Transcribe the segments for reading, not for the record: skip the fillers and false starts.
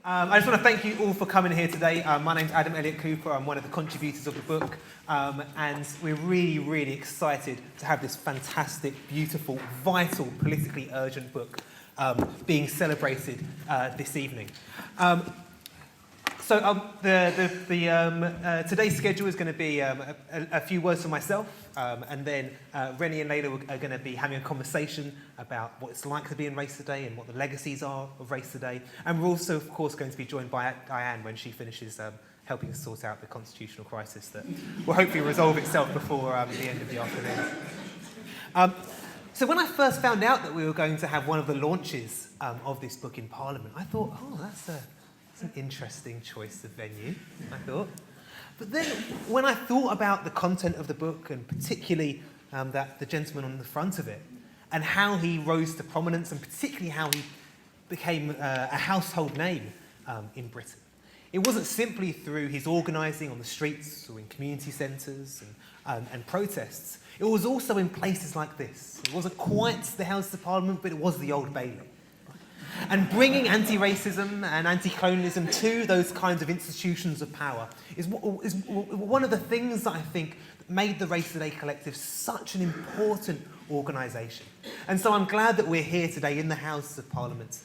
I just want to thank you all for coming here today. My name's Adam Elliott Cooper. I'm one of the contributors of the book. And we're really, really excited to have this fantastic, beautiful, vital, politically urgent book being celebrated this evening. Today's schedule is going to be a few words from myself, and then Rennie and Layla are going to be having a conversation about what it's like to be in Race Today and what the legacies are of Race Today. And we're also, of course, going to be joined by Diane when she finishes helping us sort out the constitutional crisis that will hopefully resolve itself before the end of the afternoon. So when I first found out that we were going to have one of the launches of this book in Parliament, I thought, that's an interesting choice of venue, I thought. But then when I thought about the content of the book, and particularly the gentleman on the front of it, and how he rose to prominence, and particularly how he became a household name in Britain, it wasn't simply through his organising on the streets or in community centres and protests. It was also in places like this. It wasn't quite the House of Parliament, but it was the Old Bailey. And bringing anti-racism and anti-colonialism to those kinds of institutions of power is one of the things that I think made the Race Today Collective such an important organisation. And so I'm glad that we're here today in the House of Parliament,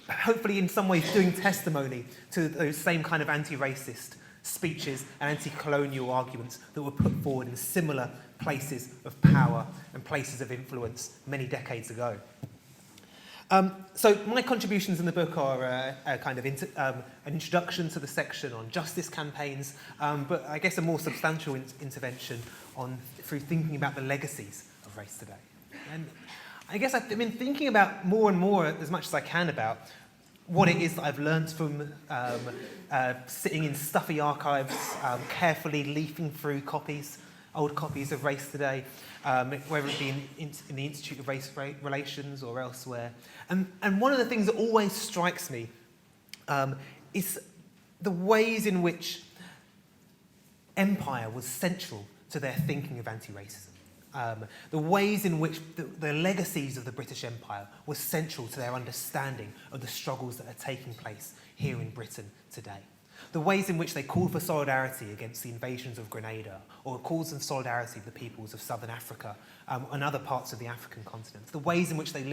hopefully in some ways doing testimony to those same kind of anti-racist speeches and anti-colonial arguments that were put forward in similar places of power and places of influence many decades ago. So my contributions in the book are a kind of an introduction to the section on justice campaigns, but I guess a more substantial intervention through thinking about the legacies of Race Today. And I guess I've been thinking about more and more, as much as I can, about what it is that I've learned from sitting in stuffy archives, carefully leafing through old copies of Race Today, whether it be in the Institute of Race Relations or elsewhere. And one of the things that always strikes me is the ways in which empire was central to their thinking of anti-racism. The ways in which the legacies of the British Empire were central to their understanding of the struggles that are taking place here in Britain today. The ways in which they called for solidarity against the invasions of Grenada, or calls of solidarity of the peoples of southern Africa and other parts of the African continent. The ways in which they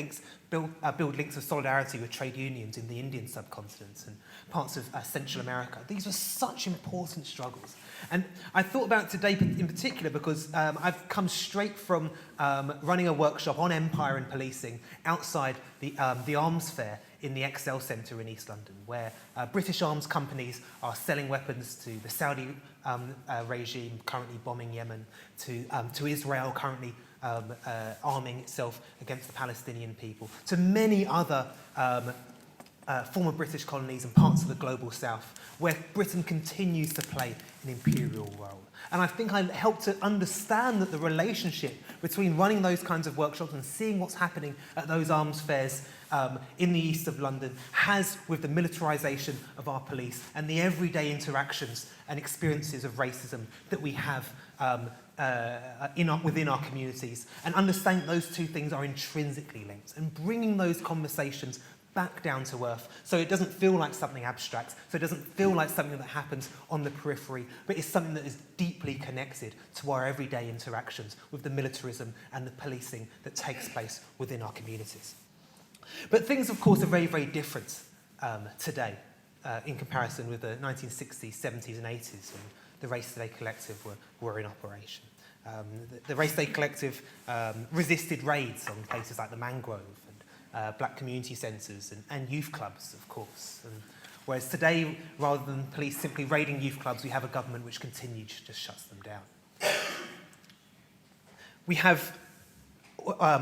build links of solidarity with trade unions in the Indian subcontinent and parts of Central America. These were such important struggles. And I thought about today in particular because I've come straight from running a workshop on empire and policing outside the arms fair in the Excel Centre in East London, where British arms companies are selling weapons to the Saudi regime currently bombing Yemen, to Israel currently arming itself against the Palestinian people, to many other former British colonies and parts of the global south, where Britain continues to play an imperial role. And I think I helped to understand that the relationship between running those kinds of workshops and seeing what's happening at those arms fairs in the east of London has with the militarisation of our police and the everyday interactions and experiences of racism that we have within our communities, and understanding those two things are intrinsically linked, and bringing those conversations back down to earth so it doesn't feel like something abstract, so it doesn't feel like something that happens on the periphery, but it's something that is deeply connected to our everyday interactions with the militarism and the policing that takes place within our communities. But things, of course, are very, very different today in comparison with the 1960s, 70s and 80s when the Race Today Collective were in operation. The Race Today Collective resisted raids on places like the Mangrove, black community centres and youth clubs, of course. Whereas today, rather than police simply raiding youth clubs, we have a government which continues to just shuts them down. We have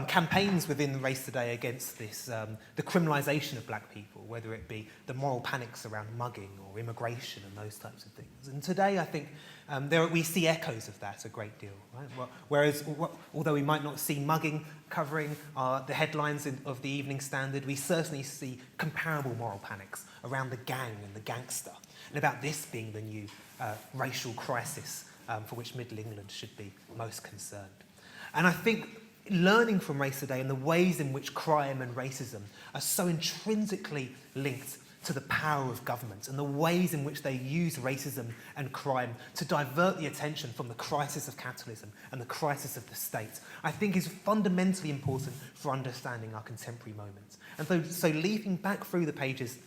campaigns within the Race Today against this, the criminalisation of black people, whether it be the moral panics around mugging or immigration and those types of things. And today, I think, we see echoes of that a great deal. Right? Whereas, although we might not see mugging covering the headlines of the Evening Standard, we certainly see comparable moral panics around the gang and the gangster, and about this being the new racial crisis for which Middle England should be most concerned. And I think learning from Race Today and the ways in which crime and racism are so intrinsically linked to the power of government and the ways in which they use racism and crime to divert the attention from the crisis of capitalism and the crisis of the state, I think is fundamentally important for understanding our contemporary moment. And so leafing back through the pages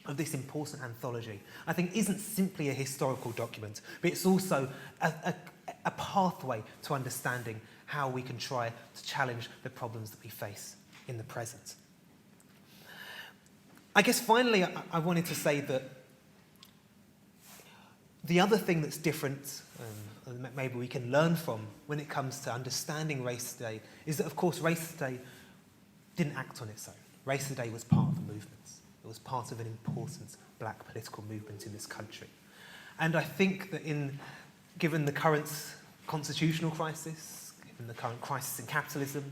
of this important anthology, I think isn't simply a historical document, but it's also a pathway to understanding how we can try to challenge the problems that we face in the present. I guess finally, I wanted to say that the other thing that's different, and maybe we can learn from when it comes to understanding Race Today, is that, of course, Race Today didn't act on its own. Race Today was part of a movement. It was part of an important black political movement in this country. And I think that given the current constitutional crisis, given the current crisis in capitalism,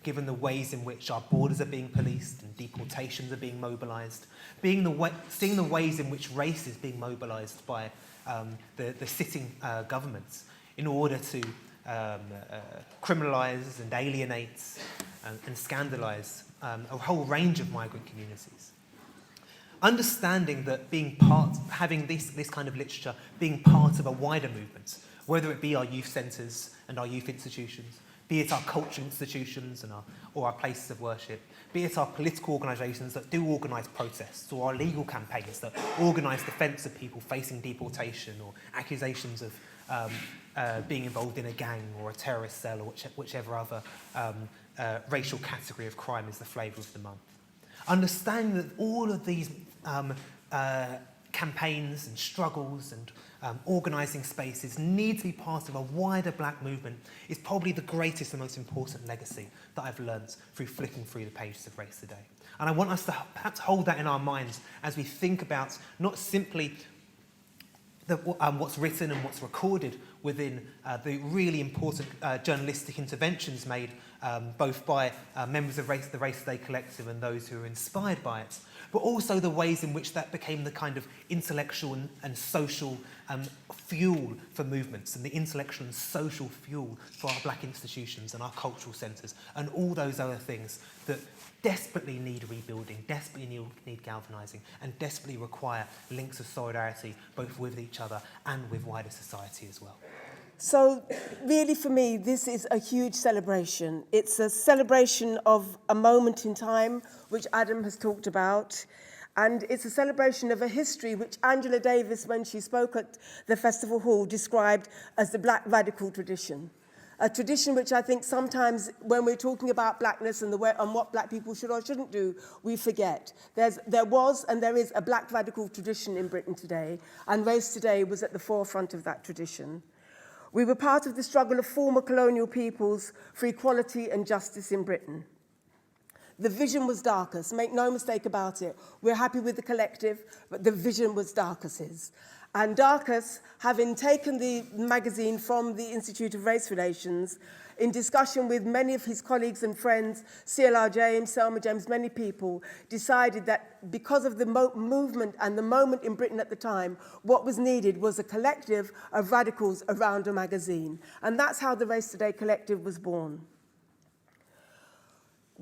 given the ways in which our borders are being policed and deportations are being mobilised, seeing the ways in which race is being mobilised by the sitting governments in order to criminalise and alienate and scandalise a whole range of migrant communities. Understanding that having this kind of literature being part of a wider movement, whether it be our youth centres and our youth institutions, be it our cultural institutions or our places of worship, be it our political organisations that do organise protests, or our legal campaigns that organise defence of people facing deportation or accusations of being involved in a gang or a terrorist cell or whichever other racial category of crime is the flavour of the month. Understanding that all of these campaigns and struggles and organising spaces need to be part of a wider black movement is probably the greatest and most important legacy that I've learnt through flicking through the pages of Race Today. And I want us to perhaps hold that in our minds as we think about not simply what's written and what's recorded within the really important journalistic interventions made both by members of the Race Today Collective and those who are inspired by it, but also the ways in which that became the kind of intellectual and social fuel for movements, and the intellectual and social fuel for our black institutions and our cultural centres, and all those other things that desperately need rebuilding, desperately need galvanising, and desperately require links of solidarity both with each other and with wider society as well. So really for me, this is a huge celebration. It's a celebration of a moment in time, which Adam has talked about. And it's a celebration of a history which Angela Davis, when she spoke at the Festival Hall, described as the black radical tradition. A tradition which I think sometimes when we're talking about blackness and what black people should or shouldn't do, we forget. There was and there is a black radical tradition in Britain today, and Race Today was at the forefront of that tradition. We were part of the struggle of former colonial peoples for equality and justice in Britain. The vision was Darcus, make no mistake about it. We're happy with the collective, but the vision was Darcus's. And Darcus, having taken the magazine from the Institute of Race Relations, in discussion with many of his colleagues and friends, CLR James, Selma James, many people, decided that because of the movement and the moment in Britain at the time, what was needed was a collective of radicals around a magazine. And that's how the Race Today Collective was born.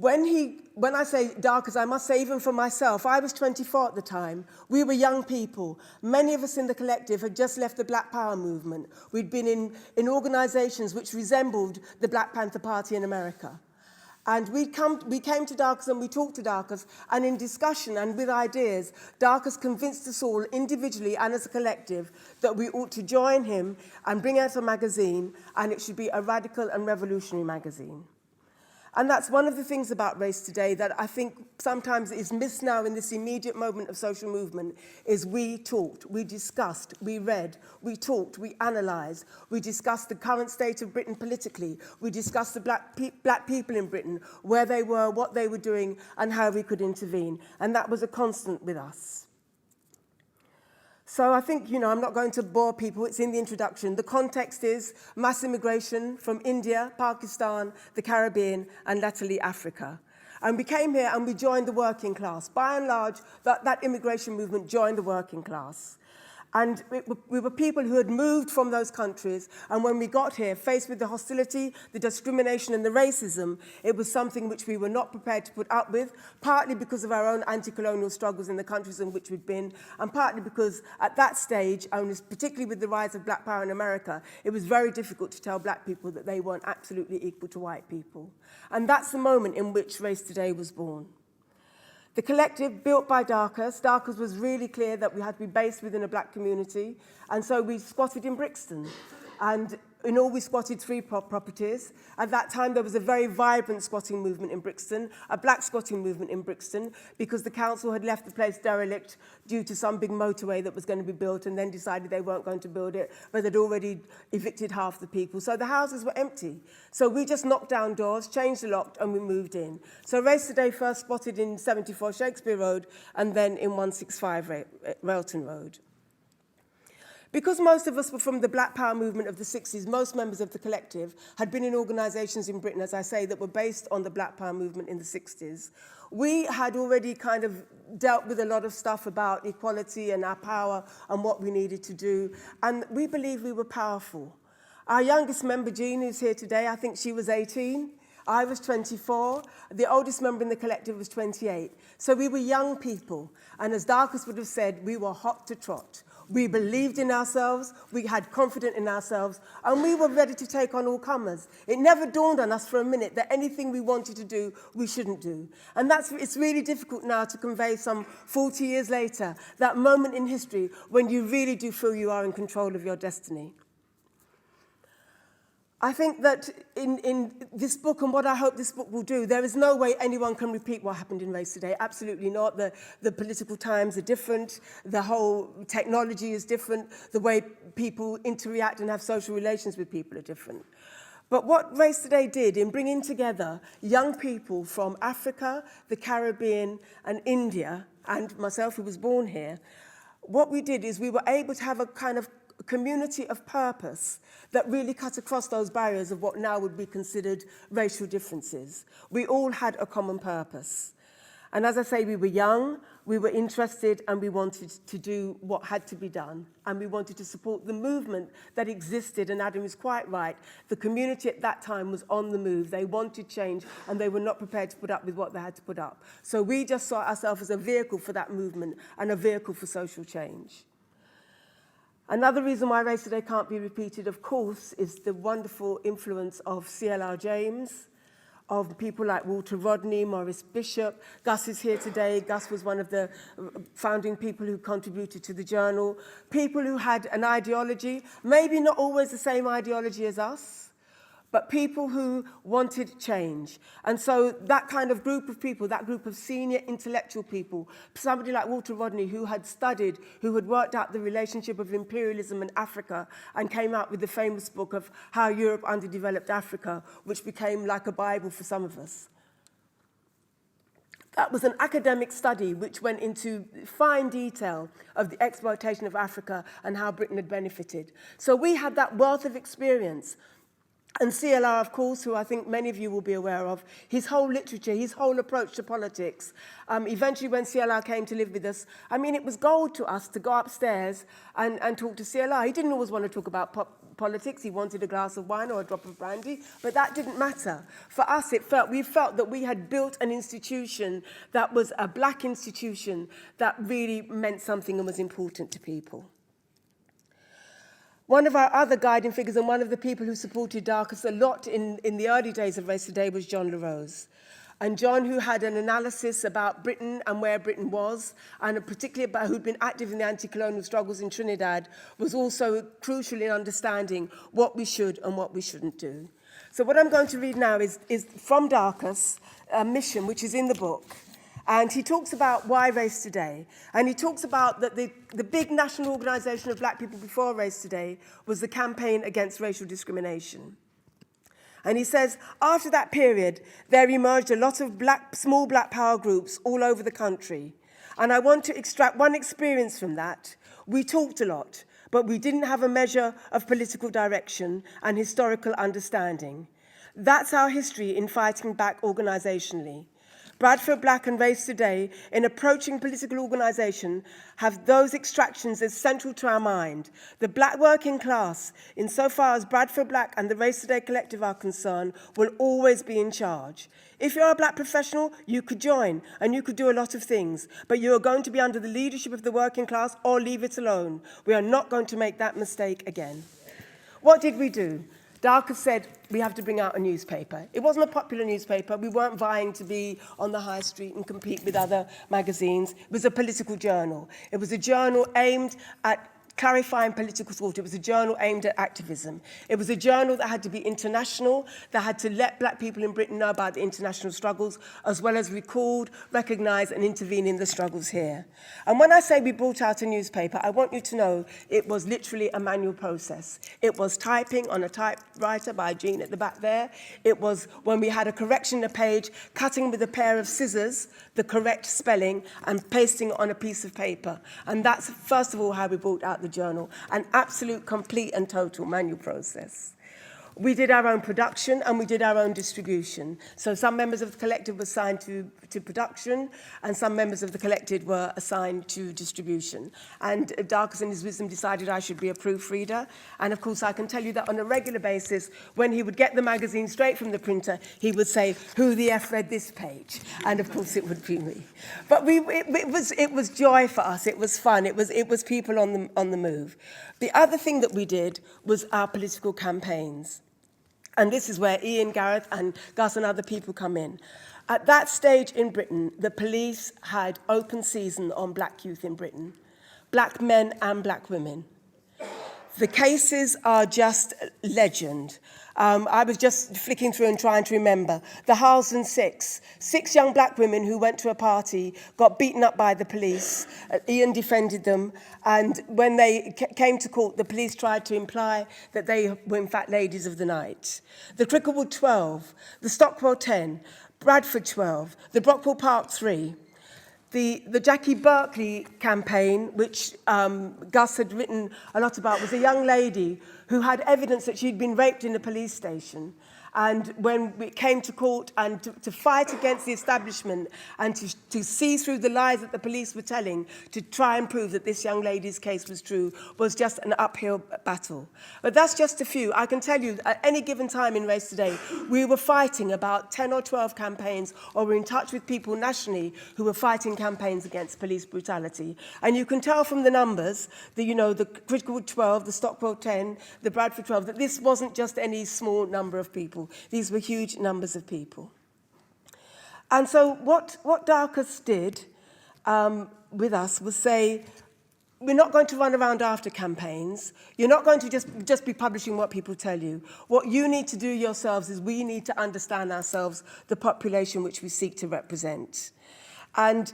When I say Darcus, I must say even for myself, I was 24 at the time. We were young people. Many of us in the collective had just left the Black Power movement. We'd been in organisations which resembled the Black Panther Party in America. And we came to Darcus and we talked to Darcus, and in discussion and with ideas, Darcus convinced us all individually and as a collective that we ought to join him and bring out a magazine, and it should be a radical and revolutionary magazine. And that's one of the things about Race Today that I think sometimes is missed now in this immediate moment of social movement, is we talked, we discussed, we read, we talked, we analysed, we discussed the current state of Britain politically, we discussed the black people in Britain, where they were, what they were doing, and how we could intervene. And that was a constant with us. So I think, I'm not going to bore people, it's in the introduction. The context is mass immigration from India, Pakistan, the Caribbean, and latterly Africa. And we came here and we joined the working class. By and large, that immigration movement joined the working class. And we were people who had moved from those countries, and when we got here, faced with the hostility, the discrimination and the racism, it was something which we were not prepared to put up with, partly because of our own anti-colonial struggles in the countries in which we'd been, and partly because at that stage, and particularly with the rise of black power in America, it was very difficult to tell black people that they weren't absolutely equal to white people. And that's the moment in which Race Today was born. The collective, built by Darcus was really clear that we had to be based within a black community, and so we squatted in Brixton. And in all, we squatted 3 properties. At that time, there was a very vibrant squatting movement in Brixton, a black squatting movement in Brixton, because the council had left the place derelict due to some big motorway that was going to be built, and then decided they weren't going to build it, but they'd already evicted half the people. So the houses were empty. So we just knocked down doors, changed the lock, and we moved in. So Race Today first spotted in 74 Shakespeare Road, and then in 165 Railton Road. Because most of us were from the Black Power movement of the 60s, most members of the collective had been in organisations in Britain, as I say, that were based on the Black Power movement in the 60s. We had already kind of dealt with a lot of stuff about equality and our power and what we needed to do, and we believed we were powerful. Our youngest member, Jean, who's here today, I think she was 18. I was 24. The oldest member in the collective was 28. So we were young people, and as Darcus would have said, we were hot to trot. We believed in ourselves, we had confidence in ourselves, and we were ready to take on all comers. It never dawned on us for a minute that anything we wanted to do, we shouldn't do. And it's really difficult now to convey some 40 years later, that moment in history when you really do feel you are in control of your destiny. I think that in this book, and what I hope this book will do, there is no way anyone can repeat what happened in Race Today. Absolutely not. The political times are different. The whole technology is different. The way people interact and have social relations with people are different. But what Race Today did in bringing together young people from Africa, the Caribbean, and India, and myself, who was born here, what we did is we were able to have a kind of community of purpose that really cut across those barriers of what now would be considered racial differences. We all had a common purpose. And as I say, we were young, we were interested, and we wanted to do what had to be done. And we wanted to support the movement that existed, and Adam is quite right. The community at that time was on the move. They wanted change, and they were not prepared to put up with what they had to put up. So we just saw ourselves as a vehicle for that movement and a vehicle for social change. Another reason why Race Today can't be repeated, of course, is the wonderful influence of C.L.R. James, of people like Walter Rodney, Maurice Bishop. Gus is here today. Gus was one of the founding people who contributed to the journal. People who had an ideology, maybe not always the same ideology as us, but people who wanted change. And so that kind of group of people, that group of senior intellectual people, somebody like Walter Rodney, who had studied, who had worked out the relationship of imperialism and Africa, and came out with the famous book of How Europe Underdeveloped Africa, which became like a Bible for some of us. That was an academic study which went into fine detail of the exploitation of Africa and how Britain had benefited. So we had that wealth of experience. And C.L.R., of course, who I think many of you will be aware of, his whole literature, his whole approach to politics. Eventually, when C.L.R. came to live with us, I mean, it was gold to us to go upstairs and talk to C.L.R. He didn't always want to talk about politics. He wanted a glass of wine or a drop of brandy, but that didn't matter. For us, we felt that we had built an institution that was a black institution that really meant something and was important to people. One of our other guiding figures and one of the people who supported Darcus a lot in the early days of Race Today was John LaRose. And John, who had an analysis about Britain and where Britain was, and particularly about who'd been active in the anti-colonial struggles in Trinidad, was also crucial in understanding what we should and what we shouldn't do. So what I'm going to read now is from Darcus, a mission, which is in the book. And he talks about why Race Today. And he talks about that the big national organisation of black people before Race Today was the Campaign Against Racial Discrimination. And he says, after that period, there emerged a lot of small black power groups all over the country. And I want to extract one experience from that. We talked a lot, but we didn't have a measure of political direction and historical understanding. That's our history in fighting back organisationally. Bradford Black and Race Today, in approaching political organisation, have those extractions as central to our mind. The black working class, insofar as Bradford Black and the Race Today Collective are concerned, will always be in charge. If you're a black professional, you could join and you could do a lot of things, but you are going to be under the leadership of the working class or leave it alone. We are not going to make that mistake again. What did we do? Darcus said we have to bring out a newspaper. It wasn't a popular newspaper. We weren't vying to be on the high street and compete with other magazines. It was a political journal. It was a journal aimed at clarifying political thought. It was a journal aimed at activism. It was a journal that had to be international, that had to let black people in Britain know about the international struggles, as well as record, recognise and intervene in the struggles here. And when I say we brought out a newspaper, I want you to know it was literally a manual process. It was typing on a typewriter by Jean at the back there. It was when we had a correction in a page, cutting with a pair of scissors the correct spelling and pasting it on a piece of paper. And that's, first of all, how we brought out the journal, an absolute, complete and total manual process. We did our own production and we did our own distribution. So some members of the collective were assigned to production and some members of the collective were assigned to distribution. And Darcus in his wisdom decided I should be a proofreader. And of course I can tell you that on a regular basis, when he would get the magazine straight from the printer, he would say, "Who the F read this page?" And of course it would be me. But it was joy for us, it was fun, it was people on the move. The other thing that we did was our political campaigns. And this is where Ian, Gareth and Gus and other people come in. At that stage in Britain, the police had open season on black youth in Britain, black men and black women. The cases are just legend. I was just flicking through and trying to remember. The Harlesden Six young black women who went to a party, got beaten up by the police. Ian defended them. And when they came to court, the police tried to imply that they were in fact ladies of the night. The Cricklewood 12, the Stockwell 10, Bradford 12, the Brockwell Park 3. The Jackie Berkeley campaign, which Gus had written a lot about, was a young lady who had evidence that she'd been raped in a police station. And when it came to court and to fight against the establishment and to see through the lies that the police were telling to try and prove that this young lady's case was true was just an uphill battle. But that's just a few. I can tell you at any given time in Race Today, we were fighting about 10 or 12 campaigns or were in touch with people nationally who were fighting campaigns against police brutality. And you can tell from the numbers, the Cricklewood 12, the Stockwell 10, the Bradford 12, that this wasn't just any small number of people. These were huge numbers of people. And so what Darcus did with us was say, we're not going to run around after campaigns. You're not going to just be publishing what people tell you. What you need to do yourselves is we need to understand ourselves, the population which we seek to represent. And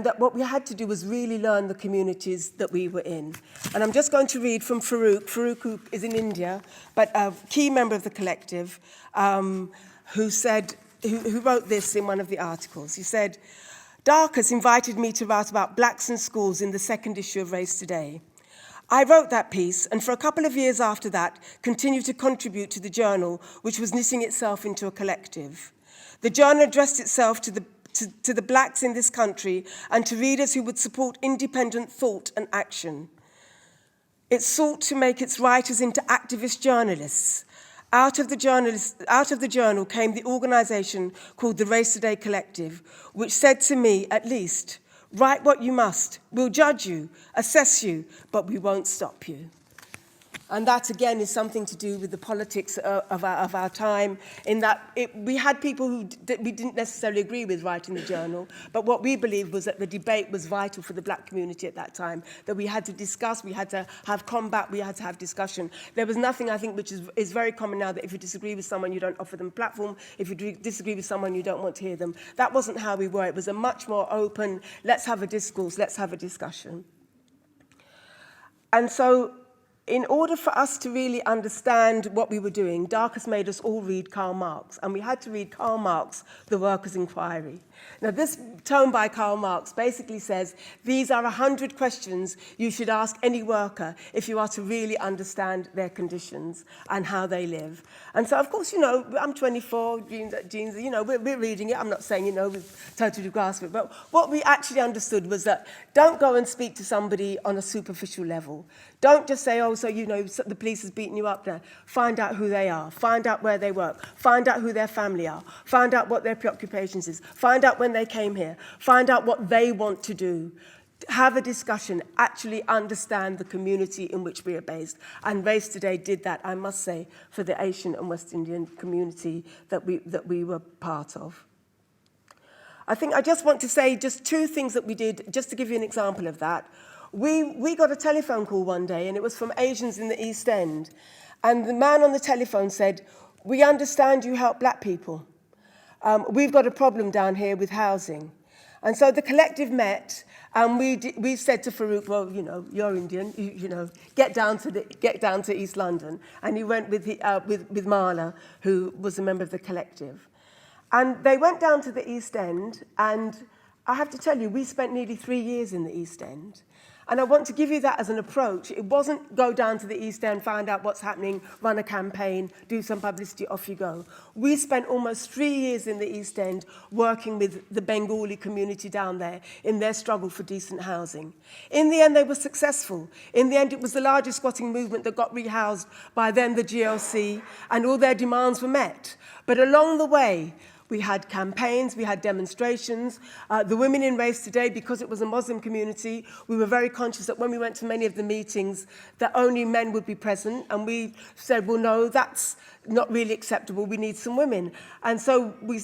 that what we had to do was really learn the communities that we were in. And I'm just going to read from Farouk, who is in India, but a key member of the collective, who wrote this in one of the articles. He said, "Darcus invited me to write about blacks in schools in the second issue of Race Today. I wrote that piece, and for a couple of years after that, continued to contribute to the journal, which was knitting itself into a collective. The journal addressed itself to the blacks in this country and to readers who would support independent thought and action. It sought to make its writers into activist journalists. Out of the journal came the organisation called the Race Today Collective, which said to me, at least, write what you must. We'll judge you, assess you, but we won't stop you." And that, again, is something to do with the politics of our time, in that we had people who we didn't necessarily agree with writing the journal, but what we believed was that the debate was vital for the black community at that time, that we had to discuss, we had to have combat, we had to have discussion. There was nothing, I think, which is very common now, that if you disagree with someone, you don't offer them a platform. If you disagree with someone, you don't want to hear them. That wasn't how we were. It was a much more open, let's have a discourse, let's have a discussion. And so in order for us to really understand what we were doing, Darcus made us all read Karl Marx, and we had to read Karl Marx, The Workers' Inquiry. Now, this tome by Karl Marx basically says, these are 100 questions you should ask any worker if you are to really understand their conditions and how they live. And so, of course, you know, I'm 24, Jean's, you know, we're reading it. I'm not saying, you know, we've totally grasped it. But what we actually understood was that don't go and speak to somebody on a superficial level. Don't just say, oh, so, you know, the police has beaten you up there. Find out who they are. Find out where they work. Find out who their family are. Find out what their preoccupations is. Find out when they came here. Find out what they want to do. Have a discussion. Actually understand the community in which we are based. And Race Today did that, I must say, for the Asian and West Indian community that we were part of. I think I just want to say just two things that we did, just to give you an example of that. We got a telephone call one day, and it was from Asians in the East End. And the man on the telephone said, we understand you help black people. We've got a problem down here with housing. And so the collective met, and we said to Farouk, well, you know, you're Indian, you know, get down to East London. And he went with Marla, who was a member of the collective. And they went down to the East End, and I have to tell you, we spent nearly 3 years in the East End. And I want to give you that as an approach. It wasn't go down to the East End, find out what's happening, run a campaign, do some publicity, off you go. We spent almost 3 years in the East End working with the Bengali community down there in their struggle for decent housing. In the end, they were successful. In the end, it was the largest squatting movement that got rehoused by then the GLC, and all their demands were met. But along the way, we had campaigns, we had demonstrations. The Women in Race Today, because it was a Muslim community, we were very conscious that when we went to many of the meetings, that only men would be present. And we said, well, no, that's not really acceptable. We need some women. And so we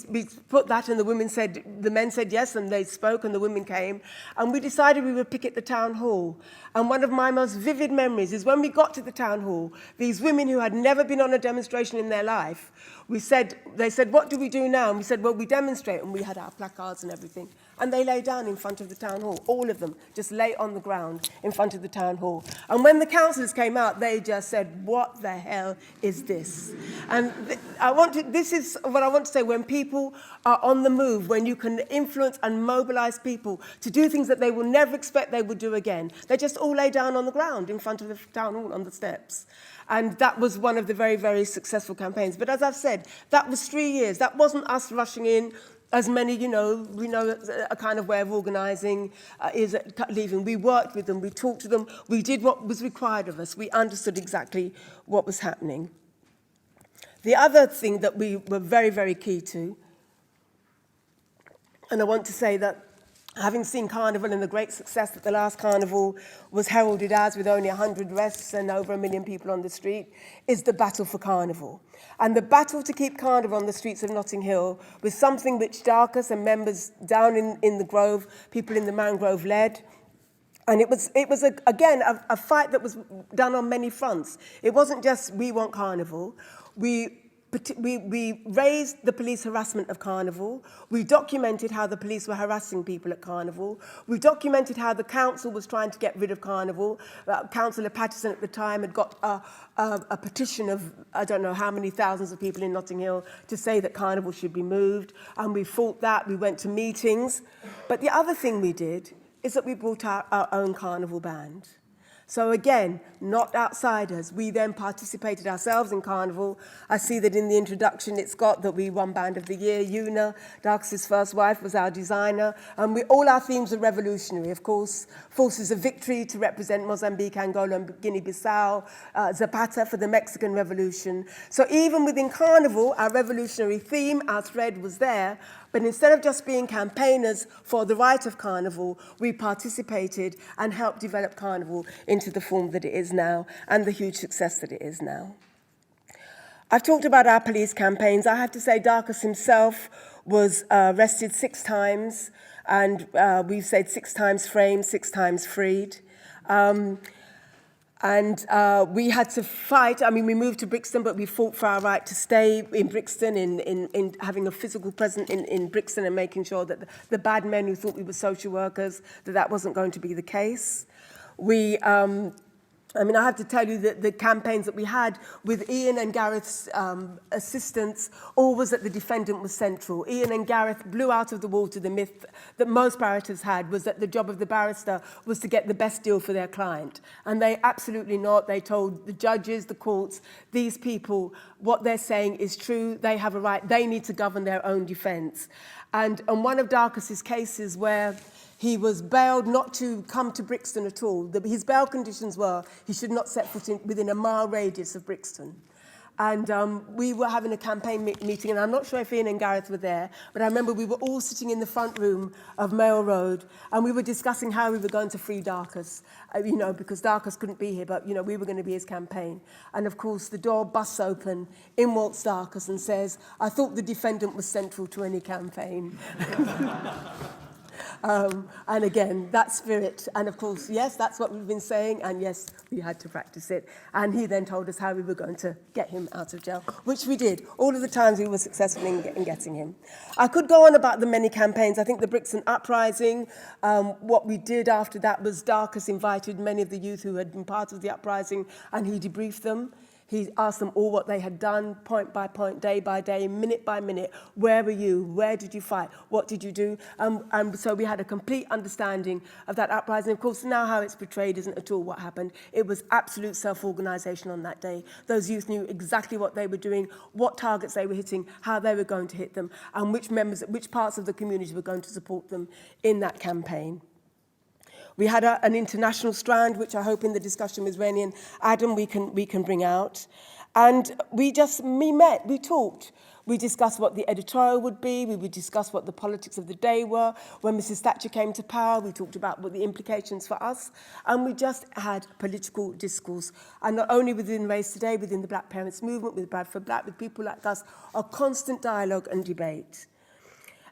put that, and the men said yes, and they spoke, and the women came. And we decided we would pick at the town hall. And one of my most vivid memories is when we got to the town hall, these women who had never been on a demonstration in their life, they said, what do we do now? And we said, well, we demonstrate, and we had our placards and everything. And they lay down in front of the town hall, all of them, just lay on the ground in front of the town hall. And when the councillors came out, they just said, what the hell is this? And this is what I want to say, when people are on the move, when you can influence and mobilize people to do things that they will never expect they would do again, they just all lay down on the ground in front of the town hall on the steps. And that was one of the very, very successful campaigns. But as I've said, that was 3 years. That wasn't us rushing in, as many, you know, we know a kind of way of organising is leaving. We worked with them, we talked to them, we did what was required of us. We understood exactly what was happening. The other thing that we were very, very key to, and I want to say that having seen Carnival and the great success that the last Carnival was heralded as, with only 100 arrests and over 1 million people on the street, is the battle for Carnival. And the battle to keep Carnival on the streets of Notting Hill was something which Darcus and members down in the Grove, people in the Mangrove led. And it was again, a fight that was done on many fronts. It wasn't just, we want Carnival. We raised the police harassment of Carnival. We documented how the police were harassing people at Carnival. We documented how the council was trying to get rid of Carnival. Councillor Patterson at the time had got a petition of, I don't know how many thousands of people in Notting Hill to say that Carnival should be moved. And we fought that. We went to meetings. But the other thing we did is that we brought out our own Carnival band. So again, not outsiders. We then participated ourselves in Carnival. I see that in the introduction it's got that we won Band of the Year. Una, Darcus's first wife, was our designer. And all our themes are revolutionary. Of course, Forces of Victory to represent Mozambique, Angola and Guinea-Bissau. Zapata for the Mexican Revolution. So even within Carnival, our revolutionary theme, our thread was there. But instead of just being campaigners for the right of Carnival, we participated and helped develop Carnival into the form that it is now and the huge success that it is now. I've talked about our police campaigns. I have to say Darcus himself was arrested 6 times, and we've said 6 times framed, 6 times freed. And we had to fight. I mean, we moved to Brixton, but we fought for our right to stay in Brixton, in having a physical presence in Brixton and making sure that the bad men who thought we were social workers, that wasn't going to be the case. We I mean, I have to tell you that the campaigns that we had with Ian and Gareth's assistance, always that the defendant was central. Ian and Gareth blew out of the water the myth that most bariters had, was that the job of the barrister was to get the best deal for their client. And they absolutely not. They told the judges, the courts, these people, what they're saying is true. They have a right. They need to govern their own defence. And on one of Darcus's cases where he was bailed not to come to Brixton at all. His bail conditions were he should not set foot within a mile radius of Brixton. And we were having a campaign meeting, and I'm not sure if Ian and Gareth were there, but I remember we were all sitting in the front room of Mail Road, and we were discussing how we were going to free Darcus, because Darcus couldn't be here, but, we were going to be his campaign. And, of course, the door busts open, in walks Darcus and says, I thought the defendant was central to any campaign. And again, that spirit, and of course, yes, that's what we've been saying, and yes, we had to practice it. And he then told us how we were going to get him out of jail, which we did. All of the times we were successful in getting him. I could go on about the many campaigns. I think the Brixton Uprising, what we did after that was Darcus invited many of the youth who had been part of the uprising, and he debriefed them. He asked them all what they had done, point by point, day by day, minute by minute. Where were you? Where did you fight? What did you do? And so we had a complete understanding of that uprising. Of course, now how it's portrayed isn't at all what happened. It was absolute self-organisation on that day. Those youth knew exactly what they were doing, what targets they were hitting, how they were going to hit them, and which parts of the community were going to support them in that campaign. We had an international strand, which I hope in the discussion with Rennie and Adam we can bring out. And we met, we talked. We discussed what the editorial would be. We would discuss what the politics of the day were. When Mrs. Thatcher came to power, we talked about what the implications for us. And we just had political discourse. And not only within Race Today, within the Black Parents Movement, with Bradford Black, with people like us, a constant dialogue and debate.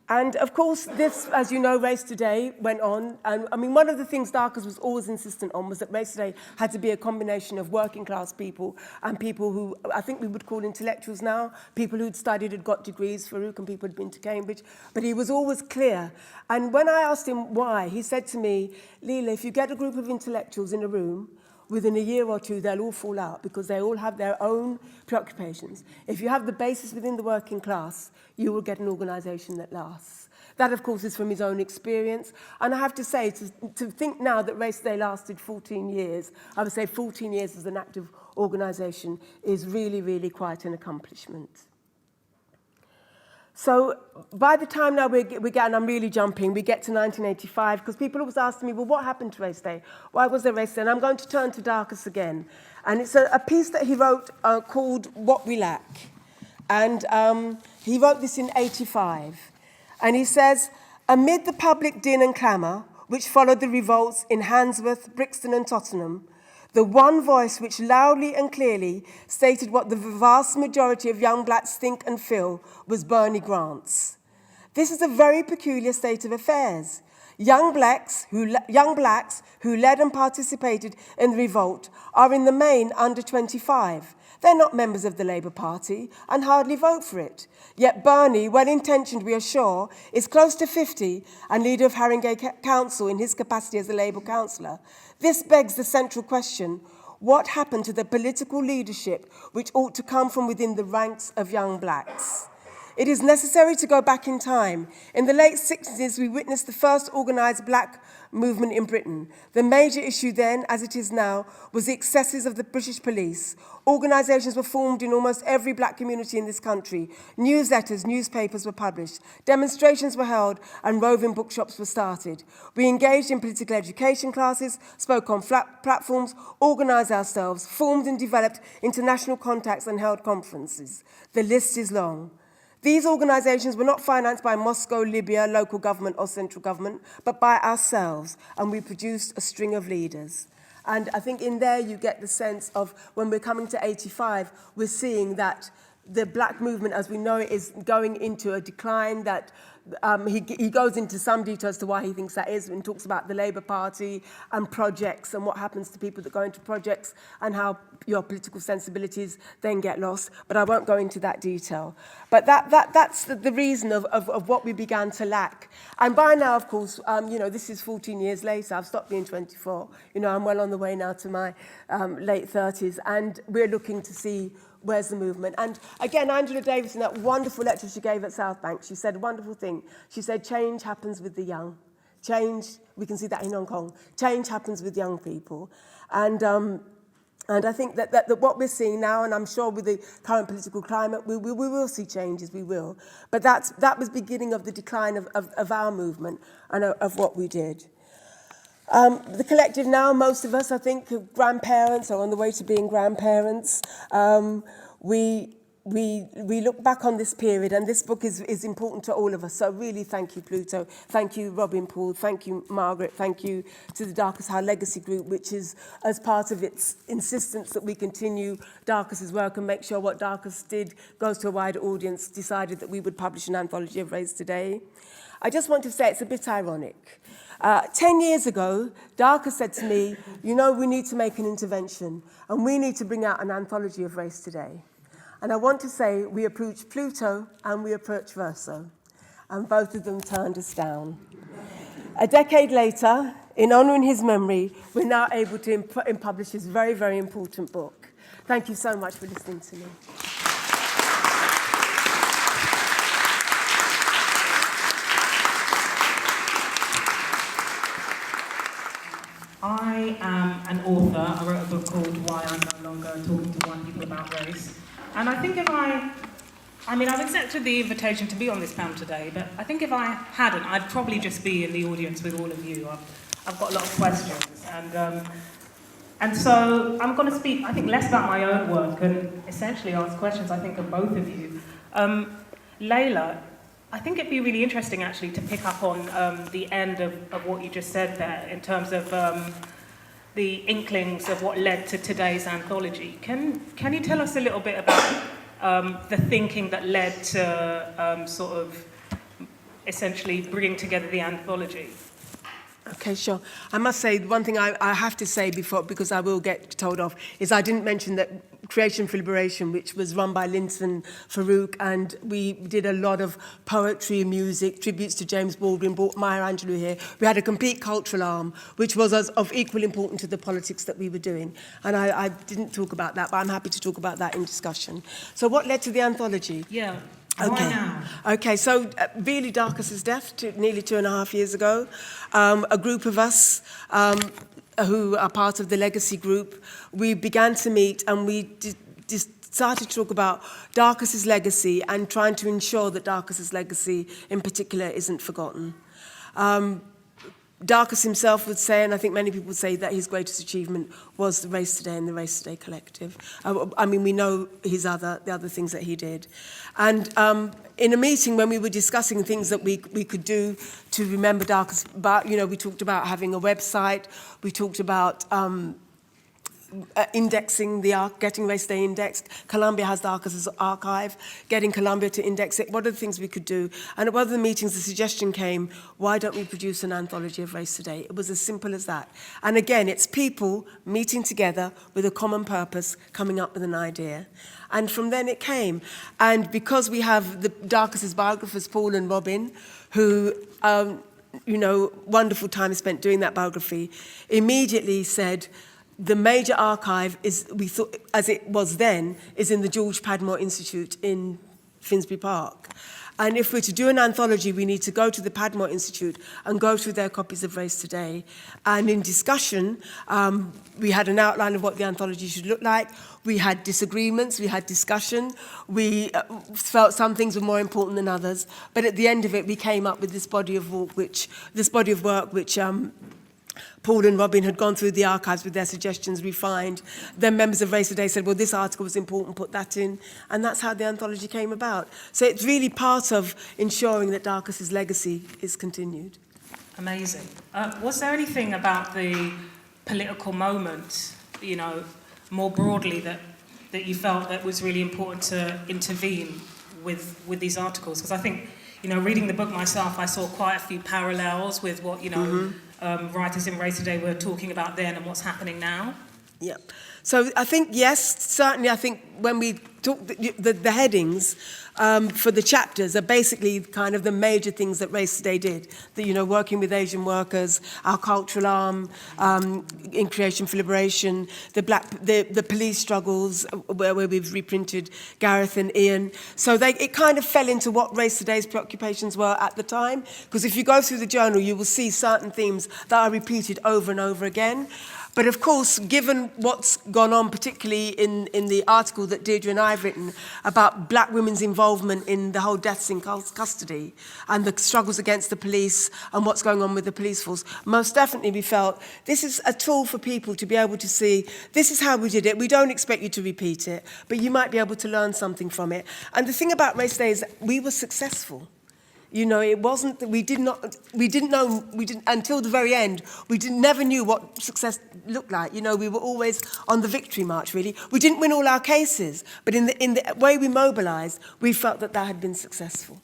And, of course, this, as you know, Race Today went on. And, I mean, one of the things Darcus was always insistent on was that Race Today had to be a combination of working-class people and people who I think we would call intellectuals now, people who'd studied, had got degrees, Farouk, and people had been to Cambridge. But he was always clear. And when I asked him why, he said to me, Leela, if you get a group of intellectuals in a room, within a year or two, they'll all fall out because they all have their own preoccupations. If you have the basis within the working class, you will get an organisation that lasts. That, of course, is from his own experience. And I have to say, to think now that Race Day lasted 14 years, I would say 14 years as an active organisation is really, really quite an accomplishment. So by the time now we get, and I'm really jumping, we get to 1985, because people always ask me, well, what happened to Race Day? Why was there Race Day? And I'm going to turn to Darcus again. And it's a piece that he wrote called What We Lack. And he wrote this in 85. And he says, amid the public din and clamour, which followed the revolts in Handsworth, Brixton and Tottenham, the one voice which loudly and clearly stated what the vast majority of young blacks think and feel was Bernie Grant's. This is a very peculiar state of affairs. Young blacks who led and participated in the revolt are in the main under 25. They're not members of the Labour Party and hardly vote for it. Yet Bernie, well-intentioned we are sure, is close to 50 and leader of Haringey Council in his capacity as a Labour councillor. This begs the central question, what happened to the political leadership which ought to come from within the ranks of young blacks? It is necessary to go back in time. In the late 60s, we witnessed the first organised black movement in Britain. The major issue then, as it is now, was the excesses of the British police. Organisations were formed in almost every black community in this country. Newsletters, newspapers were published. Demonstrations were held and roving bookshops were started. We engaged in political education classes, spoke on platforms, organised ourselves, formed and developed international contacts and held conferences. The list is long. These organisations were not financed by Moscow, Libya, local government or central government, but by ourselves, and we produced a string of leaders. And I think in there you get the sense of when we're coming to 85, we're seeing that the black movement as we know it is going into a decline, that he goes into some detail as to why he thinks that is, and talks about the Labour Party and projects and what happens to people that go into projects and how your political sensibilities then get lost. But I won't go into that detail. But that's the reason of what we began to lack. And by now, of course, you know, this is 14 years later. I've stopped being 24. You know, I'm well on the way now to my late 30s. And we're looking to see where's the movement. And again, Angela Davis, in that wonderful lecture she gave at South Bank, she said a wonderful thing. She said, change happens with the young. Change, we can see that in Hong Kong. Change happens with young people. And I think that what we're seeing now, and I'm sure with the current political climate, we will see changes, we will. But that was beginning of the decline of our movement and of what we did. The collective now, most of us, I think, are grandparents or on the way to being grandparents. We look back on this period, and this book is important to all of us. So really, thank you, Pluto. Thank you, Robin Poole. Thank you, Margaret. Thank you to the Darcus Howe Legacy Group, which is, as part of its insistence that we continue Darcus's work and make sure what Darcus did goes to a wider audience, decided that we would publish an anthology of Race Today. I just want to say it's a bit ironic. 10 years ago, Darcus said to me, you know, we need to make an intervention and we need to bring out an anthology of Race Today. And I want to say we approached Pluto and we approached Verso, and both of them turned us down. A decade later, in honouring his memory, we're now able to publish his very, very important book. Thank you so much for listening to me. I am an author. I wrote a book called Why I'm No Longer Talking to White People About Race. And I think if I've accepted the invitation to be on this panel today, but I think if I hadn't, I'd probably just be in the audience with all of you. I've got a lot of questions. And so I'm going to speak, I think, less about my own work and essentially ask questions, I think, of both of you. Layla, I think it'd be really interesting, actually, to pick up on the end of what you just said there in terms of the inklings of what led to today's anthology. Can you tell us a little bit about the thinking that led to sort of essentially bringing together the anthology? Okay, sure. I must say, one thing I have to say before, because I will get told off, is I didn't mention that Creation for Liberation, which was run by Linton Farouk, and we did a lot of poetry, music, tributes to James Baldwin, brought Maya Angelou here. We had a complete cultural arm, which was of equal importance to the politics that we were doing. And I didn't talk about that, but I'm happy to talk about that in discussion. So what led to the anthology? Yeah. Okay. Why now? Okay, so really Darcus's death, nearly 2.5 years ago. A group of us who are part of the Legacy Group, we began to meet and we started to talk about Darcus's legacy and trying to ensure that Darcus's legacy in particular isn't forgotten. Darcus himself would say, and I think many people would say, that his greatest achievement was the Race Today and the Race Today Collective. I mean, we know the other things that he did. And in a meeting when we were discussing things that we could do to remember Darcus, we talked about having a website, we talked about indexing getting Race Day indexed. Columbia has Darcus's archive, getting Columbia to index it. What are the things we could do? And at one of the meetings, the suggestion came, why don't we produce an anthology of Race Today? It was as simple as that. And again, it's people meeting together with a common purpose, coming up with an idea. And from then it came. And because we have the Darcus's biographers, Paul and Robin, who wonderful time spent doing that biography, immediately said, the major archive we thought, as it was then, is in the George Padmore Institute in Finsbury Park. And if we're to do an anthology, we need to go to the Padmore Institute and go through their copies of Race Today. And in discussion, we had an outline of what the anthology should look like. We had disagreements, we had discussion. We felt some things were more important than others. But at the end of it, we came up with this body of work, which Paul and Robin had gone through the archives with their suggestions, refined. Then members of Race Today said, well, this article was important, put that in. And that's how the anthology came about. So it's really part of ensuring that Darcus's legacy is continued. Amazing. Was there anything about the political moment, more broadly, that that you felt that was really important to intervene with these articles? Because I think, you know, reading the book myself, I saw quite a few parallels with what, you know, writers in Race Today were talking about then and what's happening now. Yeah. So I think, yes, certainly I think when we talk, the headings for the chapters are basically kind of the major things that Race Today did. You know, working with Asian workers, our cultural arm, in Creation for Liberation, the police struggles, where we've reprinted Gareth and Ian. So it kind of fell into what Race Today's preoccupations were at the time. Because if you go through the journal, you will see certain themes that are repeated over and over again. But of course, given what's gone on, particularly in the article that Deirdre and I have written about black women's involvement in the whole deaths in custody and the struggles against the police and what's going on with the police force, most definitely we felt this is a tool for people to be able to see, this is how we did it. We don't expect you to repeat it, but you might be able to learn something from it. And the thing about Race Day is that we were successful. You know, it wasn't that we didn't know until the very end. Never knew what success looked like. You know, we were always on the victory march, really. We didn't win all our cases, but in the way we mobilised, we felt that had been successful.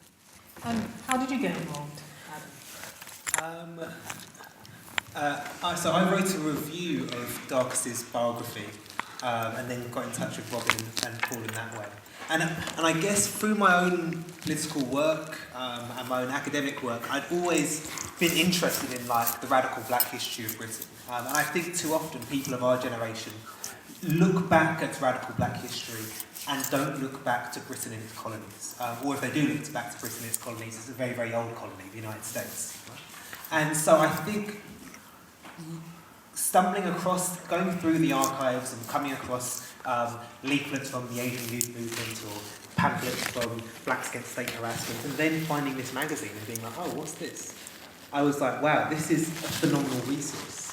How did you get involved, Adam? So I wrote a review of Darkest's biography, and then got in touch with Robin and Paul in that way. And I guess through my own political work and my own academic work, I'd always been interested in like the radical black history of Britain. And I think too often people of our generation look back at radical black history and don't look back to Britain and its colonies. Or if they do look back to Britain and its colonies, it's a very, very old colony, the United States. And so I think stumbling across, going through the archives and coming across leaflets from the Asian Youth Movement or pamphlets from Blacks Against State Harassment, and then finding this magazine and being like, oh, what's this? I was like, wow, this is a phenomenal resource.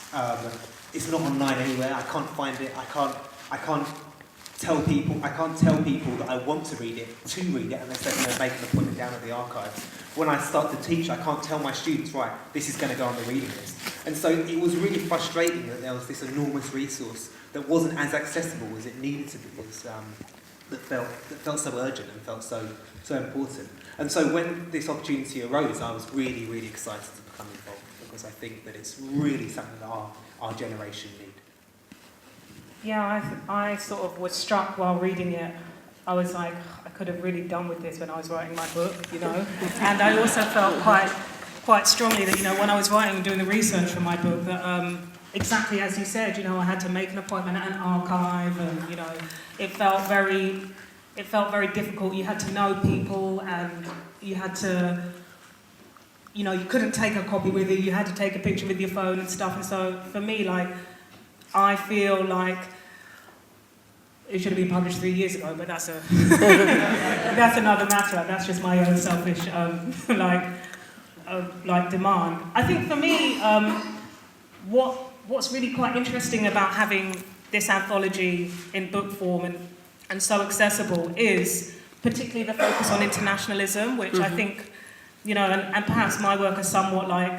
It's not online anywhere. I can't find it. I can't tell people that I want to read it unless they're going to make an appointment down at the archives. When I start to teach, I can't tell my students, right, this is going to go on the reading list. And so it was really frustrating that there was this enormous resource that wasn't as accessible as it needed to be, that felt so urgent and felt so important. And so when this opportunity arose, I was really, really excited to become involved, because I think that it's really something that our generation need. Yeah, I sort of was struck while reading it. I was like, I could have really done with this when I was writing my book, you know. And I also felt quite strongly that, you know, when I was writing and doing the research for my book, that exactly as you said, you know, I had to make an appointment at an archive, and you know, it felt very difficult. You had to know people, and you had to, you know, you couldn't take a copy with you. You had to take a picture with your phone and stuff. And so for me, like, I feel like it should have been published 3 years ago, but that's another matter. That's just my own selfish demand. I think for me, what's really quite interesting about having this anthology in book form and so accessible is particularly the focus on internationalism, which I think, you know, and perhaps my work has somewhat like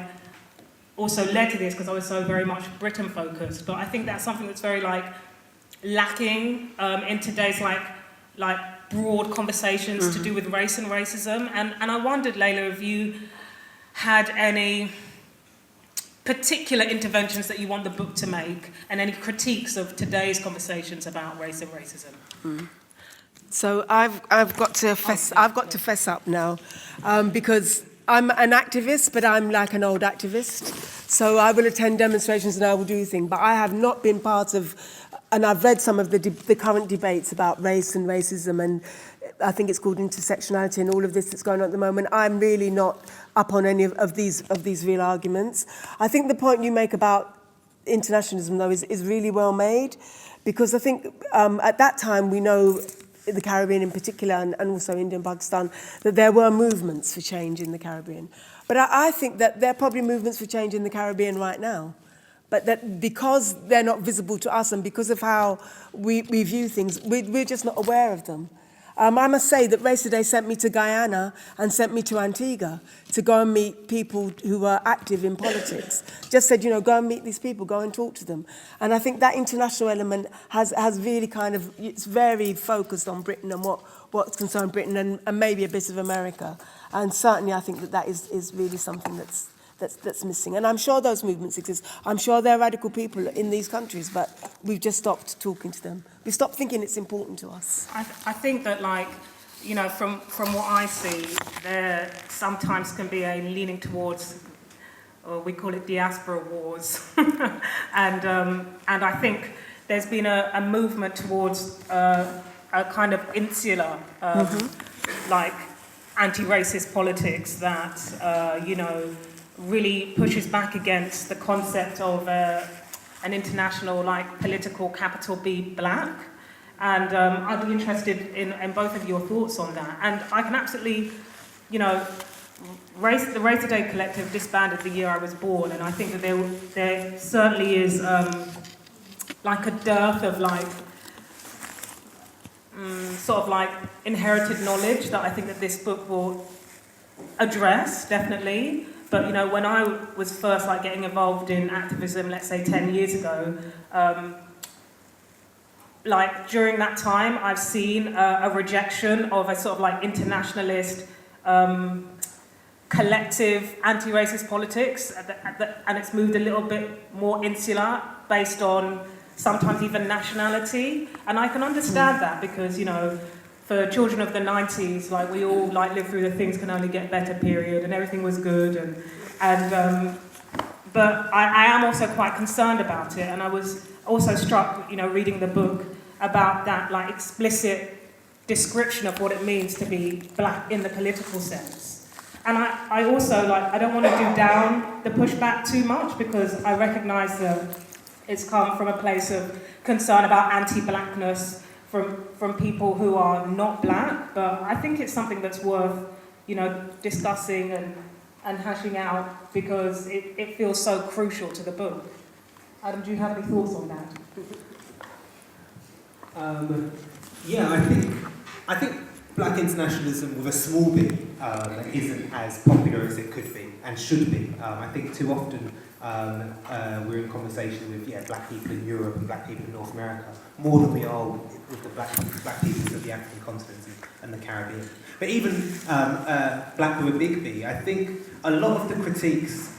also led to this because I was so very much Britain focused. But I think that's something that's very like lacking in today's like broad conversations to do with race and racism. And I wondered, Layla, if you had any particular interventions that you want the book to make, and any critiques of today's conversations about race and racism. So I've got to fess up now, because I'm an activist, but I'm like an old activist. So I will attend demonstrations and I will do things, but I have not been part of, and I've read some of the current debates about race and racism, and I think it's called intersectionality and all of this that's going on at the moment. I'm really not up on any of these real arguments. I think the point you make about internationalism, though, is really well made, because I think at that time we know, in the Caribbean in particular, and also India and Pakistan, that there were movements for change in the Caribbean. But I think that there are probably movements for change in the Caribbean right now. But that because they're not visible to us and because of how we view things, we're just not aware of them. I must say that Race Today sent me to Guyana and sent me to Antigua to go and meet people who were active in politics. Just said, go and meet these people, go and talk to them. And I think that international element has really kind of, it's very focused on Britain and what's concerned Britain and maybe a bit of America. And certainly I think that is really something that's missing. And I'm sure those movements exist. I'm sure there are radical people in these countries, but we've just stopped talking to them. We've stopped thinking it's important to us. I think that, from what I see, there sometimes can be a leaning towards, or we call it diaspora wars. and I think there's been a movement towards a kind of insular, anti-racist politics that, really pushes back against the concept of an international, political capital B black. And I'd be interested in both of your thoughts on that. And I can absolutely, the Race Today Collective disbanded the year I was born, and I think that there certainly is a dearth of inherited knowledge that I think that this book will address, definitely. But, when I was first getting involved in activism, let's say 10 years ago, during that time, I've seen a rejection of a sort of internationalist, collective anti-racist politics, and it's moved a little bit more insular based on sometimes even nationality. And I can understand that because, for children of the 90s, we all lived through the things can only get better period, and everything was good, but I am also quite concerned about it, and I was also struck, reading the book about that explicit description of what it means to be black in the political sense. And I also I don't want to do down the pushback too much because I recognise that it's come from a place of concern about anti-blackness from people who are not black, but I think it's something that's worth, discussing and hashing out because it feels so crucial to the book. Adam, do you have any thoughts on that? I think black internationalism with a small b isn't as popular as it could be and should be. I think too often we're in conversation with black people in Europe and black people in North America more than we are with the black peoples of the African continent and the Caribbean. But even black with a big B, I think a lot of the critiques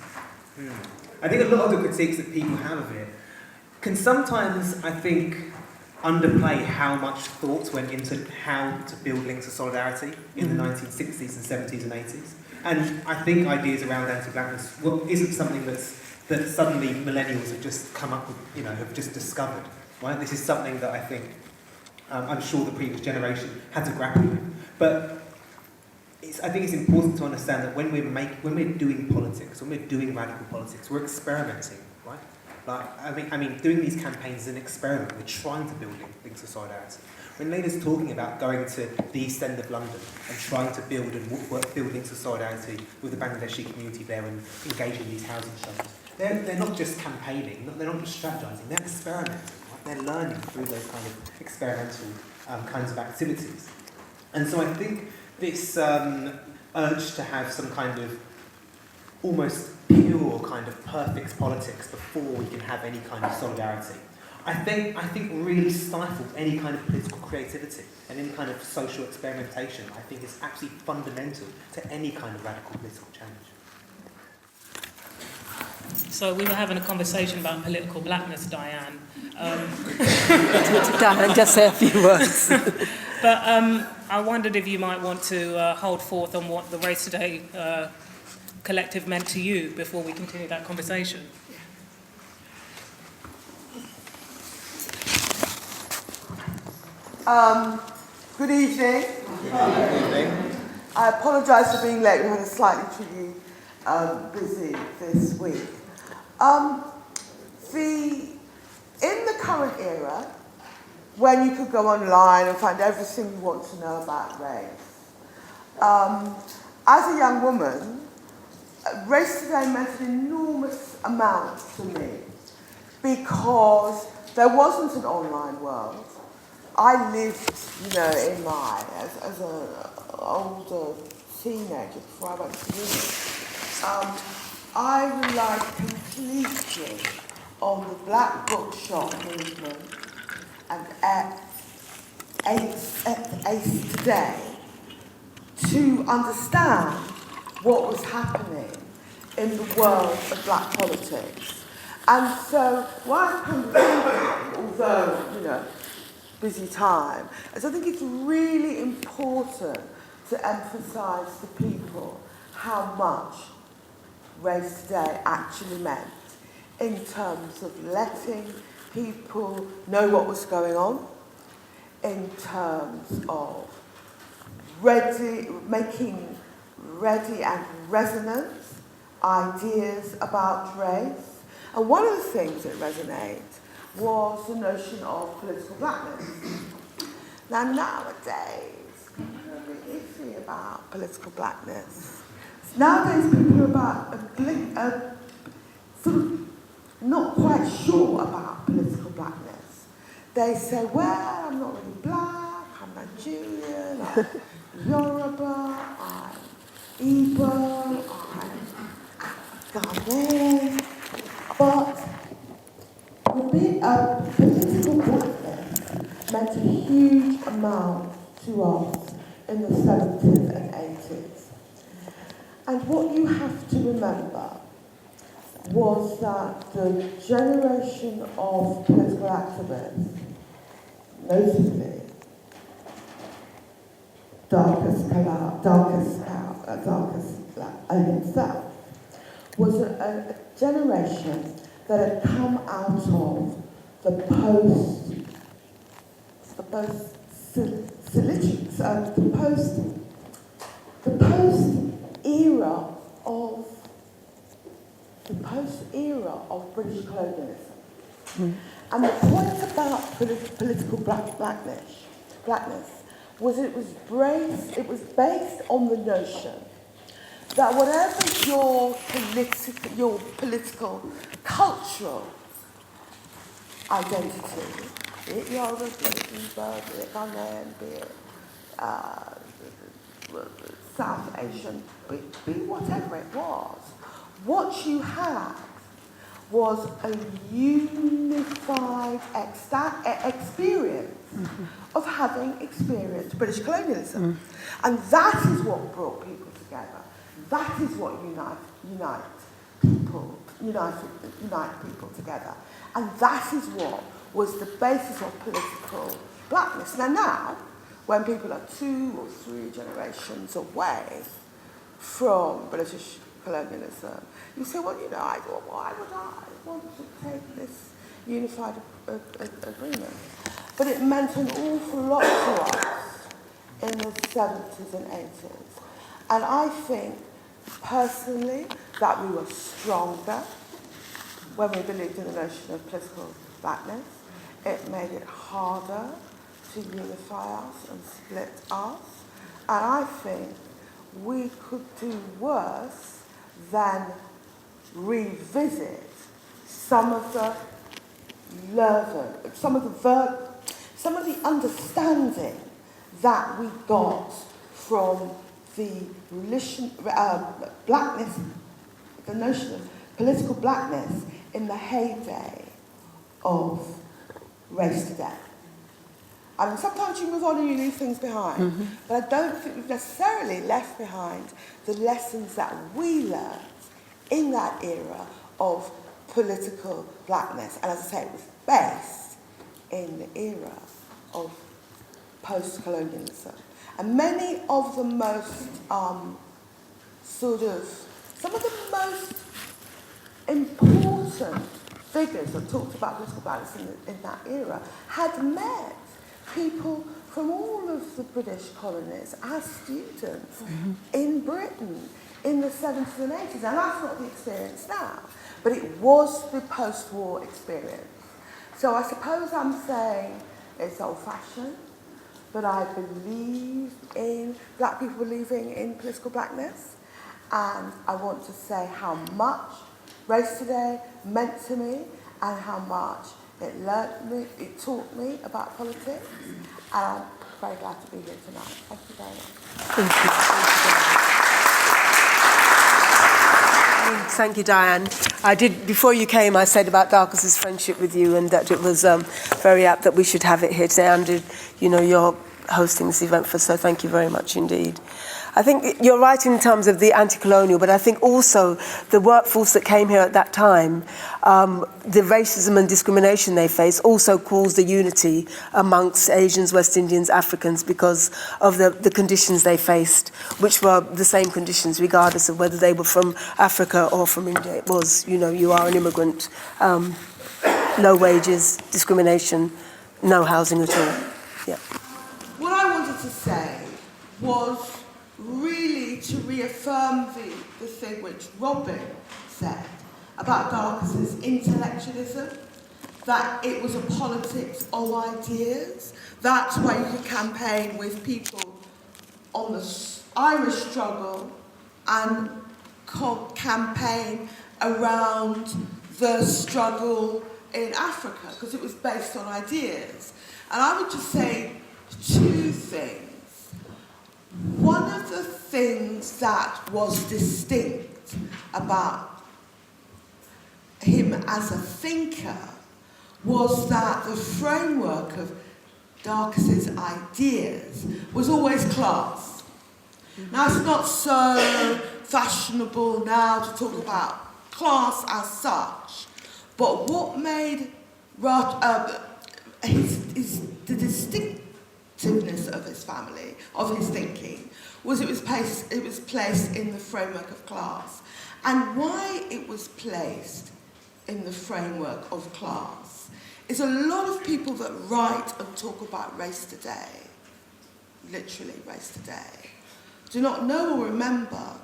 that people have of it can sometimes, I think, underplay how much thought went into how to build links of solidarity in the 1960s and 70s and 80s. And I think ideas around anti-blackness isn't something that suddenly millennials have just come up with, have just discovered. Right? This is something that I think I'm sure the previous generation had to grapple with. But I think it's important to understand that when we're doing politics, when we're doing radical politics, we're experimenting, right? I mean, doing these campaigns is an experiment. We're trying to build links of solidarity. When Laila's talking about going to the East End of London and trying to build links of solidarity with the Bangladeshi community there and engaging in these housing shelters, they're not just campaigning, they're not just strategizing, they're experimenting. Right? They're learning through those kind of experimental kinds of activities. And so I think this urge to have some kind of almost pure kind of perfect politics before we can have any kind of solidarity, I think really stifles any kind of political creativity and any kind of social experimentation. I think it's absolutely fundamental to any kind of radical political change. So we were having a conversation about political blackness, Diane. Diane, just say a few words. But I wondered if you might want to hold forth on what the Race Today Collective meant to you before we continue that conversation. Good evening. Good evening. I apologise for being late. We had a slightly tricky, busy this week. In the current era, when you could go online and find everything you want to know about race, as a young woman, Race Today meant an enormous amount to me because there wasn't an online world. I lived, in mine as an older teenager before I went to uni. I relied completely on the Black Bookshop movement and ACE Today to understand what was happening in the world of black politics. And so what I've come to think, although, busy time, is I think it's really important to emphasise to people how much Race Today actually meant in terms of letting people know what was going on, in terms of making ready and resonant ideas about race. And one of the things that resonates was the notion of political blackness. Now, nowadays, people are a bit iffy about political blackness. Nowadays, people are sort of not quite sure about political blackness. They say, well, I'm not really black, I'm Nigerian, I'm Yoruba, I'm Igbo, I'm Ghanaian. But political blackness meant a huge amount to us in the 70s and 80s. And what you have to remember was that the generation of political activists, notably Darcus himself, was a generation that had come out of the post-era of British colonialism. And the point about political blackness was it was based on the notion that whatever your political, cultural identity, be it Yoruba, be it Igbo, be it Ghanaian, be it South Asian, be whatever it was, what you had was a unified experience of having experienced British colonialism. And that is what brought people together. That is what unite people together. And that is what was the basis of political blackness. Now, when people are 2 or 3 generations away from British colonialism, you say, well, why would I want to take this unified agreement? But it meant an awful lot to us in the 70s and 80s. And I think, personally, that we were stronger when we believed in the notion of political blackness. It made it harder to unify us and split us. And I think we could do worse than revisit some of the understanding that we got from the blackness, the notion of political blackness in the heyday of Race Today. I mean, sometimes you move on and you leave things behind, but I don't think we've necessarily left behind the lessons that we learned in that era of political blackness. And as I say, it was based in the era of post-colonialism. And many of the most, some of the most important figures that talked about political blackness in that era had met people from all of the British colonies as students in Britain in the 70s and 80s. And that's not the experience now, but it was the post-war experience. So I suppose I'm saying it's old-fashioned, but I believe in black people believing in political blackness. And I want to say how much Race Today meant to me and how much It taught me about politics, and I'm very glad to be here tonight. Thank you very much. Thank you, Diane. I did, before you came, I said about Darcus's friendship with you and that it was very apt that we should have it here today. And, you're hosting this event for, so thank you very much indeed. I think you're right in terms of the anti-colonial, but I think also the workforce that came here at that time, the racism and discrimination they faced also caused the unity amongst Asians, West Indians, Africans because of the conditions they faced, which were the same conditions regardless of whether they were from Africa or from India. It was, you are an immigrant, no wages, discrimination, no housing at all. Yeah. What I wanted to say was really to reaffirm the thing which Robin said about Darcus's intellectualism, that it was a politics of ideas. That's why you could campaign with people on the Irish struggle and campaign around the struggle in Africa, because it was based on ideas. And I would just say two things. One of the things that was distinct about him as a thinker was that the framework of Darcus's ideas was always class. Now, it's not so fashionable now to talk about class as such, but what made the distinctiveness of his family, of his thinking, was it was placed in the framework of class. And why it was placed in the framework of class is a lot of people that write and talk about race today, literally race today, do not know or remember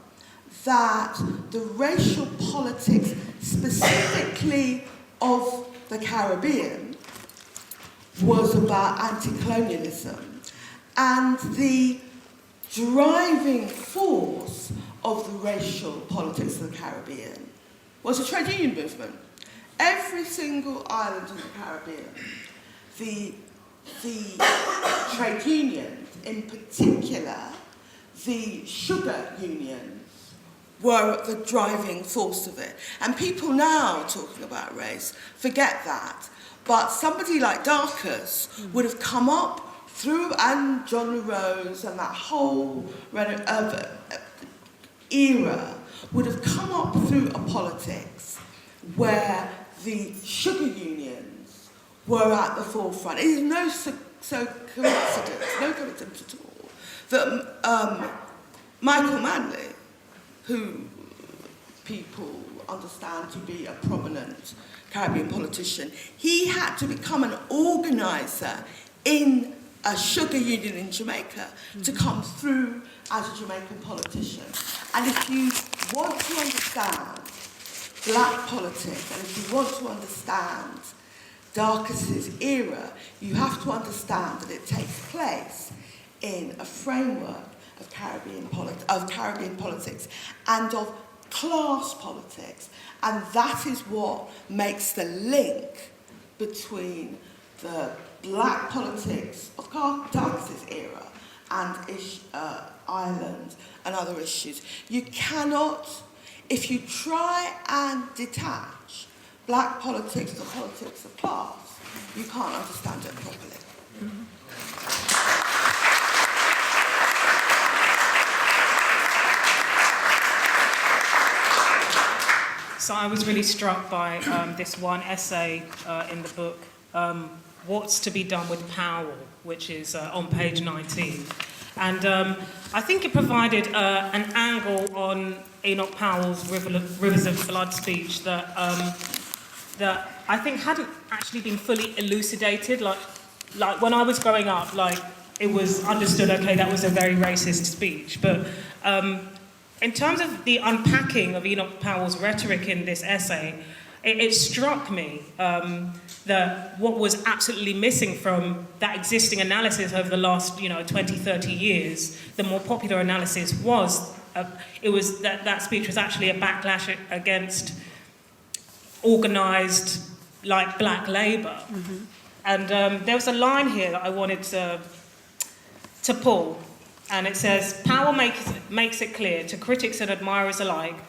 that the racial politics specifically of the Caribbean was about anti-colonialism, and the driving force of the racial politics of the Caribbean was a trade union movement. Every single island in the Caribbean, the trade unions, in particular the sugar unions, were the driving force of it. And people now talking about race forget that. But somebody like Darcus would have come up through, and John LaRose and that whole era would have come up through a politics where the sugar unions were at the forefront. It is no coincidence at all that Michael Manley, who people understand to be a prominent Caribbean politician, he had to become an organiser in a sugar union in Jamaica to come through as a Jamaican politician. And if you want to understand black politics, and if you want to understand Darcus's era, you have to understand that it takes place in a framework of Caribbean politics and of class politics. And that is what makes the link between the black politics of Darcus's era and Ireland and other issues. You cannot, if you try and detach black politics from the politics of class, you can't understand it properly. Mm-hmm. So I was really struck by this one essay in the book, What's to be Done with Powell, which is on page 19. And I think it provided an angle on Enoch Powell's Rivers of Blood speech that I think hadn't actually been fully elucidated. Like when I was growing up, it was understood, okay, that was a very racist speech. But in terms of the unpacking of Enoch Powell's rhetoric in this essay, it struck me that what was absolutely missing from that existing analysis over the last 20, 30 years, the more popular analysis was, that speech was actually a backlash against organised like Black Labour. And there was a line here that I wanted to pull, and it says, "Power makes it clear to critics and admirers alike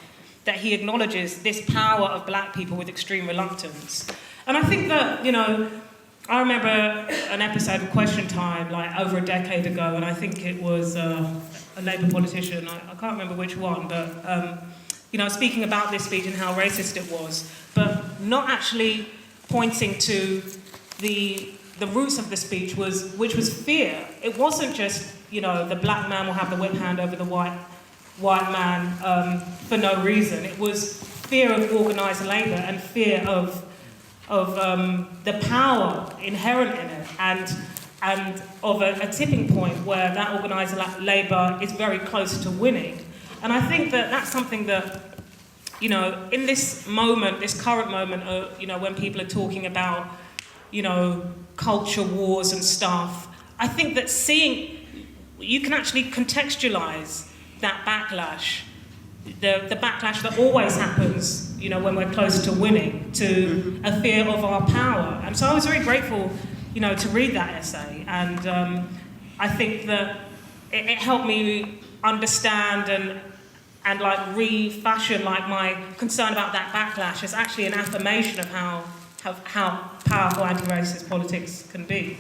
that he acknowledges this power of black people with extreme reluctance." And I think that, you know, I remember an episode of Question Time, like over a decade ago, and I think it was a Labour politician, I can't remember which one, but, you know, speaking about this speech and how racist it was, but not actually pointing to the roots of the speech, which was fear. It wasn't just, you know, the black man will have the whip hand over the white man for no reason. It was fear of organised labour and fear of the power inherent in it, and of a tipping point where that organised labour is very close to winning. And I think that that's something that, you know, in this moment, this current moment, you know, when people are talking about, you know, culture wars and stuff, I think that you can actually contextualise that backlash, the backlash that always happens, you know, when we're close to winning, to a fear of our power. And so I was very grateful, you know, to read that essay, and I think that it helped me understand and like refashion like my concern about that backlash as actually an affirmation of how powerful anti-racist politics can be.